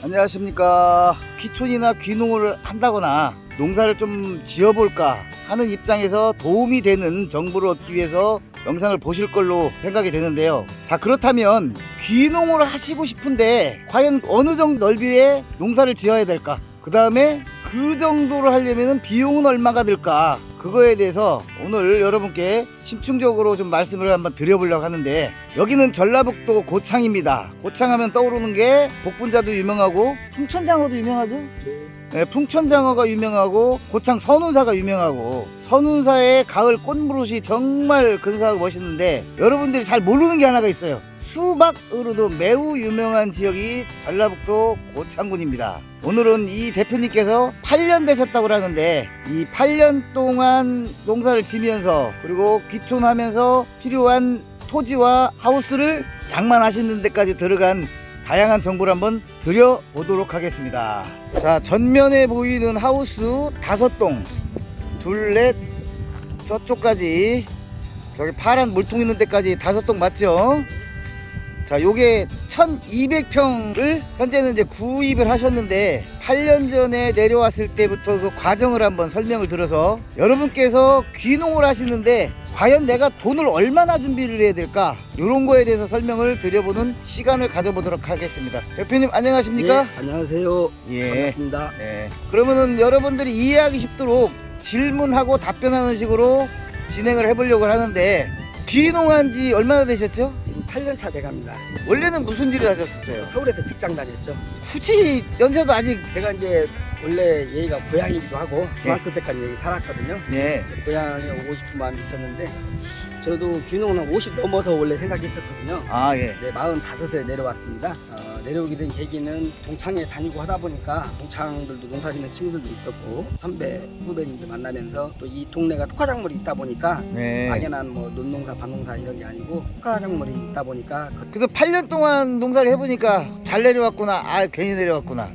안녕하십니까. 귀촌이나 귀농을 한다거나 농사를 좀 지어볼까 하는 입장에서 도움이 되는 정보를 얻기 위해서 영상을 보실 걸로 생각이 되는데요. 자, 그렇다면 귀농을 하시고 싶은데 과연 어느 정도 넓이의 농사를 지어야 될까? 그 다음에 그 정도로 하려면 비용은 얼마가 들까? 그거에 대해서 오늘 여러분께 심층적으로 좀 말씀을 한번 드려보려고 하는데, 여기는 전라북도 고창입니다. 고창하면 떠오르는 게 복분자도 유명하고 풍천장어도 유명하죠? 네, 풍천장어가 유명하고 고창 선운사가 유명하고, 선운사의 가을 꽃무릇이 정말 근사하고 멋있는데 여러분들이 잘 모르는 게 하나가 있어요. 수박으로도 매우 유명한 지역이 전라북도 고창군입니다. 오늘은 이 대표님께서 8년 되셨다고 하는데, 이 8년 동안 농사를 지면서 그리고 귀촌하면서 필요한 토지와 하우스를 장만하시는 데까지 들어간 다양한 정보를 한번 드려보도록 하겠습니다. 자, 전면에 보이는 하우스 5동, 둘, 넷, 저쪽까지, 저기 파란 물통 있는 데까지 5동 맞죠? 자, 요게 1200평을 현재는 이제 구입을 하셨는데, 8년 전에 내려왔을 때부터 그 과정을 한번 설명을 들어서 여러분께서 귀농을 하시는데 과연 내가 돈을 얼마나 준비를 해야 될까, 이런 거에 대해서 설명을 드려보는 시간을 가져보도록 하겠습니다. 대표님 안녕하십니까? 네, 안녕하세요. 예. 반갑습니다. 네. 그러면은 여러분들이 이해하기 쉽도록 질문하고 답변하는 식으로 진행을 해보려고 하는데, 귀농한 지 얼마나 되셨죠? 지금 8년 차 돼갑니다. 원래는 무슨 일을 하셨었어요? 서울에서 직장 다녔죠. 굳이 연세도 아직. 제가 이제 원래 여기가 고향이기도 하고 중학교 때까지 여기 살았거든요. 네. 고향에 오고 싶은 마음이 있었는데, 저도 귀농은 50 넘어서 원래 생각했었거든요. 아, 예. 네, 45세 내려왔습니다. 내려오게 된 계기는 동창회 다니고 하다 보니까 동창들도 농사 짓는 친구들도 있었고, 선배, 후배님들 만나면서 또 이 동네가 특화작물이 있다 보니까 네. 막연한 뭐 논농사, 밭농사 이런 게 아니고 특화작물이 있다 보니까 그래서 8년 동안 농사를 해보니까 잘 내려왔구나, 아 괜히 내려왔구나.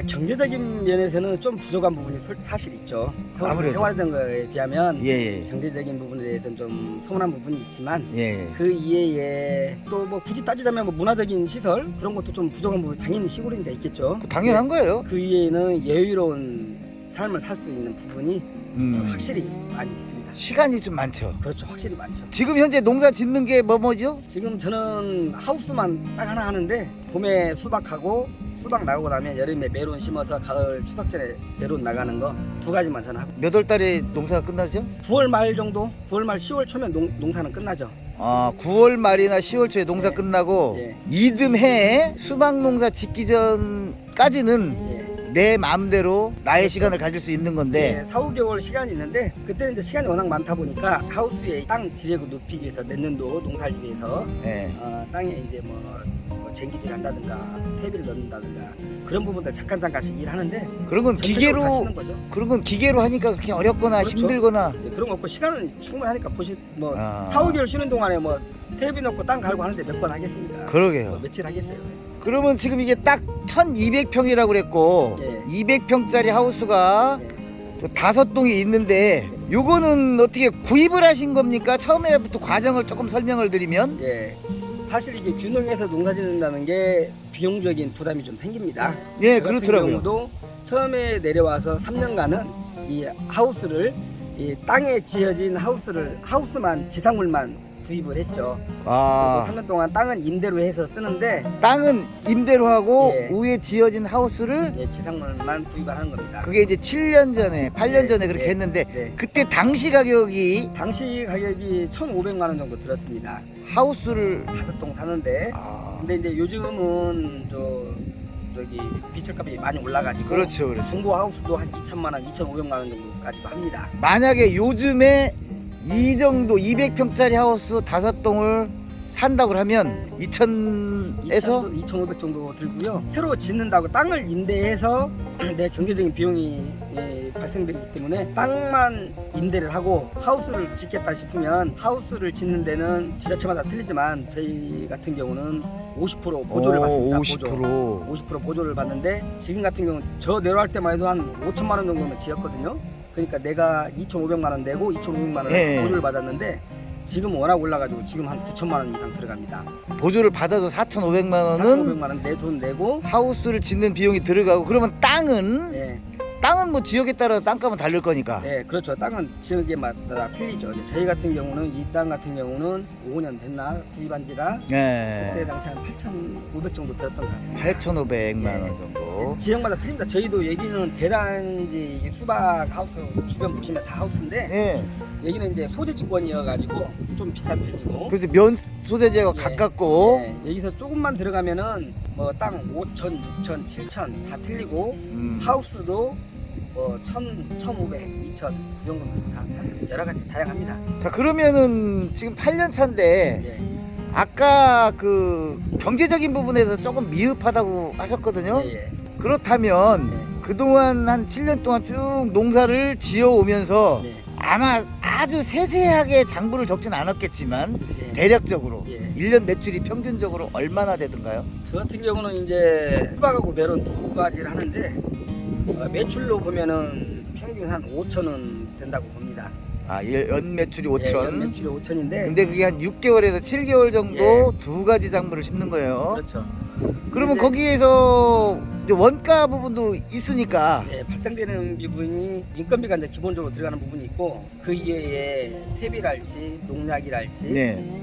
경제적인 면에서는 좀 부족한 부분이 사실 있죠. 서울 아무래도. 생활하던 거에 비하면 예. 경제적인 부분에 대해서는 좀 서운한 부분이 있지만, 예. 그 이외에 또 뭐 굳이 따지자면 뭐 문화적인 시설 그런 것도 좀 부족한 부분이 당연히 시골인데 있겠죠. 당연한 거예요. 그 이외에는 여유로운 삶을 살 수 있는 부분이 확실히 많이 있습니다. 시간이 좀 많죠. 그렇죠, 확실히 많죠. 지금 현재 농사 짓는 게 뭐죠? 지금 저는 하우스만 딱 하나 하는데, 봄에 수박 나오고 나면 여름에 메론 심어서 가을 추석 전에 메론 나가는 거 2가지만 저는 하고, 몇 월 달에 농사가 끝나죠? 9월 말 정도, 9월 말 10월 초면 농사는 끝나죠. 9월 말이나 10월 초에 농사 네. 끝나고 예. 이듬해에 수박 농사 짓기 전까지는 예. 내 마음대로 나의 시간을 가질 수 있는 건데, 4, 5개월 시간이 있는데, 그때는 이제 시간이 워낙 많다 보니까 하우스의 땅 지력을 높이기 위해서, 내년도 농사를 위해서 예. 땅에 이제 뭐 쟁기질 한다든가 퇴비를 넣는다든가 그런 부분들 잠깐씩 일하는데, 그런 건 전체적으로 다 기계로, 쓰는 거죠. 그런 건 기계로 하니까 그렇게 어렵거나 그렇죠. 힘들거나. 예, 그런 거 없고 시간은 충분하니까 뭐 아. 4, 5개월 쉬는 동안에 뭐 퇴비 넣고 땅 갈고 하는데 몇 번 하겠습니까? 그러게요. 뭐 며칠 하겠어요. 그러면 지금 이게 딱 1200평이라고 그랬고, 예. 200평짜리 하우스가 예. 또 5동이 있는데, 요거는 어떻게 구입을 하신 겁니까? 처음에부터 과정을 조금 설명을 드리면. 예. 사실 이게 귀농해서 농사 짓는다는 게 비용적인 부담이 좀 생깁니다. 예, 저 같은 그렇더라고요. 경우도 처음에 내려와서 3년간은 이 하우스를, 이 땅에 지어진 하우스만 지상물만 구입을 했죠. 아, 3년 동안 땅은 임대로 해서 쓰는데, 땅은 임대로 하고 예. 위에 지어진 하우스를, 예, 지상물만 구입을 하는 겁니다. 그게 이제 7년 전에, 8년 네, 전에 그렇게 네, 했는데, 네. 그때 당시 가격이 당시 가격이 1,500만 원 정도 들었습니다. 하우스를, 5동 사는데, 근데 이제 요즘은 저기 비철값이 많이 올라가지고, 그렇죠. 중고 하우스도 한 2,000만 원, 2,500만 원 정도까지도 합니다. 만약에 요즘에 이 정도 200평짜리 하우스 5동을 산다고 하면 2,000에서 2,500 정도 들고요. 새로 짓는다고 땅을 임대해서 내 경제적인 비용이 발생되기 때문에 땅만 임대를 하고 하우스를 짓겠다 싶으면, 하우스를 짓는 데는 지자체마다 틀리지만 저희 같은 경우는 50% 보조를 받습니다. 50% 보조를 받는데, 지금 같은 경우는 저 내려갈 때만 해도 한 5천만 원 정도는 지었거든요. 그러니까 내가 2,500만 원 내고 2,500만 원 예. 보조를 받았는데, 지금 워낙 올라가지고 지금 한 9천만 원 이상 들어갑니다. 보조를 받아도 4,500만 원은 4,500만 원 내 돈 내고. 하우스를 짓는 비용이 들어가고, 그러면 땅은 네, 땅은 뭐 지역에 따라 땅값은 다를 거니까. 네, 그렇죠. 땅은 지역에마다 틀리죠. 이제 저희 같은 경우는 이 땅 같은 경우는 5년 됐나 구입한 지가 그때 네. 당시 한 8,500 정도 들었던 것 같습니다. 8,500만 원 정도. 지역마다 틀립니다. 저희도 여기는 대단지 이 수박 하우스 주변 보시면 다 하우스인데 예. 여기는 이제 소재지권이어가지고 좀 비싼 편이고. 그래서 면 소재지가 예, 가깝고. 예, 여기서 조금만 들어가면은 뭐 땅 5천, 6천, 7천 다 틀리고 하우스도 뭐 1,000, 1,500, 2,000 그 정도는 다 여러 가지 다양합니다. 자, 그러면은 지금 8년 차인데 예, 아까 그 경제적인 부분에서 조금 미흡하다고 하셨거든요. 예, 예. 그렇다면 예. 그동안 한 7년 동안 쭉 농사를 지어 오면서 예. 아마 아주 세세하게 장부를 적진 않았겠지만 예. 대략적으로 예. 1년 매출이 평균적으로 얼마나 되던가요? 저 같은 경우는 이제 수박하고 메론 두 가지를 하는데 매출로 보면은 평균 한 5천원 된다고 봅니다. 아, 연 매출이 5천. 예, 연 매출이 5천인데. 근데 그게 한 6개월에서 7개월 정도 두 가지 작물을 심는 거예요. 그렇죠. 그러면 근데- 거기에서 이제 원가 부분도 있으니까. 예, 발생되는 부분이 인건비가 이제 기본적으로 들어가는 부분이 있고 그 이외에 퇴비랄지 농약이랄지 네.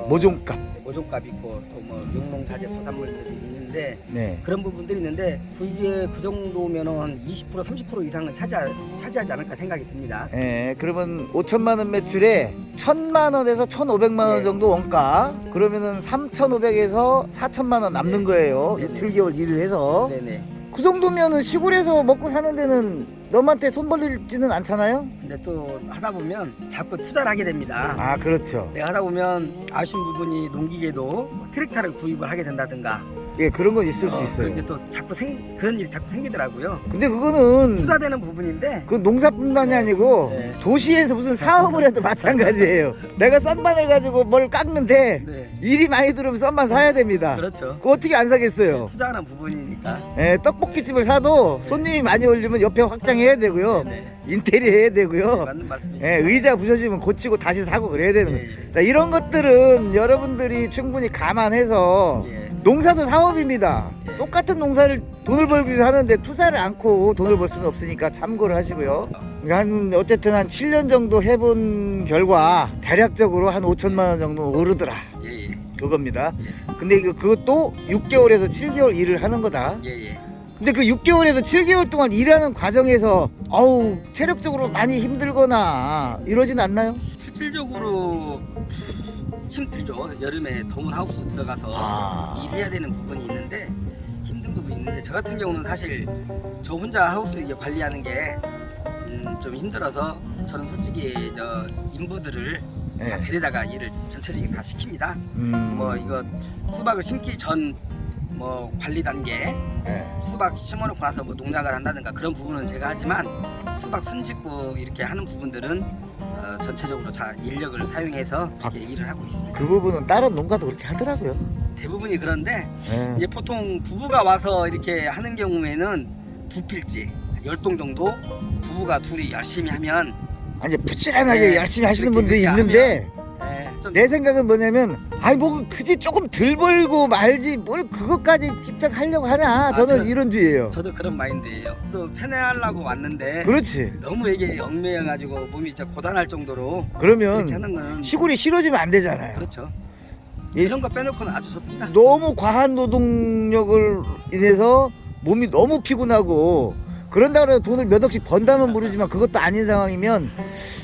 모종값 있고 또 뭐 용농사제 부산물들이 있는데 네. 그런 부분들이 있는데 그게 그 정도면은 한 20% 30% 이상은 차지하지 않을까 생각이 듭니다. 예, 그러면 5천만 원 매출에 1,000만 원에서 1,500만 원 네. 정도 원가. 그러면은 3,500에서 4천만 원 남는 네. 거예요. 네. 7개월 일을 해서. 네네. 그 정도면은 시골에서 먹고 사는 데는 너한테 손 벌리지는 않잖아요? 근데 또 하다 보면 자꾸 투자를 하게 됩니다. 아, 그렇죠. 내가 하다 보면 아쉬운 부분이 농기계도 뭐 트랙터를 구입을 하게 된다든가 예, 그런 건 있을 수 있어요. 그런 게 또 자꾸 그런 일이 자꾸 생기더라고요. 근데 그거는 투자되는 부분인데 그 농사뿐만이 아니고 네. 도시에서 무슨 사업을 해도 마찬가지예요. 내가 썬반을 가지고 뭘 깎는데 네. 일이 많이 들어오면 썬반 사야 됩니다. 그렇죠. 그거 어떻게 안 사겠어요? 투자하는 부분이니까. 예, 떡볶이집을 사도 손님이 많이 올리면 옆에 확장해야 되고요. 네. 인테리어 해야 되고요. 맞는 말씀이시죠. 예, 의자 부서지면 고치고 다시 사고 그래야 되는 거예요. 예, 자, 이런 것들은 여러분들이 충분히 감안해서 예. 농사도 사업입니다. 예. 똑같은 농사를 돈을 벌기 위해서 하는데 투자를 않고 돈을 벌 수는 없으니까 참고를 하시고요. 어쨌든 한 7년 정도 해본 결과 대략적으로 한 5천만 원 정도 오르더라. 예, 예. 그겁니다. 근데 그것도 6개월에서 7개월 일을 하는 거다. 예, 예. 근데 그 6개월에서 7개월 동안 일하는 과정에서 체력적으로 많이 힘들거나 이러진 않나요? 실질적으로 힘들죠. 여름에 더운 하우스 들어가서 일해야 되는 부분이 있는데 힘든 부분이 있는데 저 같은 경우는 사실 저 혼자 하우스 이게 관리하는 게 좀 힘들어서 저는 솔직히 저 인부들을 다 네. 데려다가 일을 전체적인 다 시킵니다. 음, 뭐 이거 수박을 심기 전 뭐 관리 단계 네. 수박 심어놓고 나서 뭐 농약을 한다든가 그런 부분은 제가 하지만 수박 순짓고 이렇게 하는 부분들은 전체적으로 다 인력을 사용해서 이렇게 일을 하고 있습니다. 그 부분은 다른 농가도 그렇게 하더라고요. 대부분이 그런데 네. 이제 보통 부부가 와서 이렇게 하는 경우에는 두 필지 10동 정도 부부가 둘이 열심히 하면 아니 부지런하게 네, 열심히 하시는 그렇게 분들이 그렇게 있는데 좀 내 생각은 뭐냐면 뭐 그지 조금 덜 벌고 말지 뭘 그것까지 직접 하려고 하냐. 저는 이런 주의예요. 저도 그런 마인드예요. 또 편애하려고 왔는데 그렇지. 너무 이게 얽매여가지고 몸이 진짜 고단할 정도로 그렇게 그러면 하는 건 시골이 싫어지면 안 되잖아요. 그렇죠. 예. 이런 거 빼놓고는 아주 좋습니다. 너무 과한 노동력을 인해서 몸이 너무 피곤하고 그런다고 해서 돈을 몇 억씩 번다면 모르지만 그것도 아닌 상황이면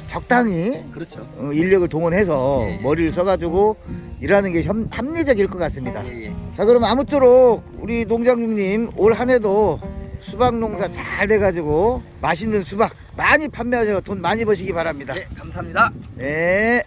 적당히 그렇죠. 인력을 동원해서 예, 예. 머리를 써가지고 일하는 게 합리적일 것 같습니다. 예, 예. 자, 그럼 아무쪼록 우리 농장주님 올 한 해도 수박 농사 잘 돼가지고 맛있는 수박 많이 판매하셔서 돈 많이 버시기 바랍니다. 예, 감사합니다. 네.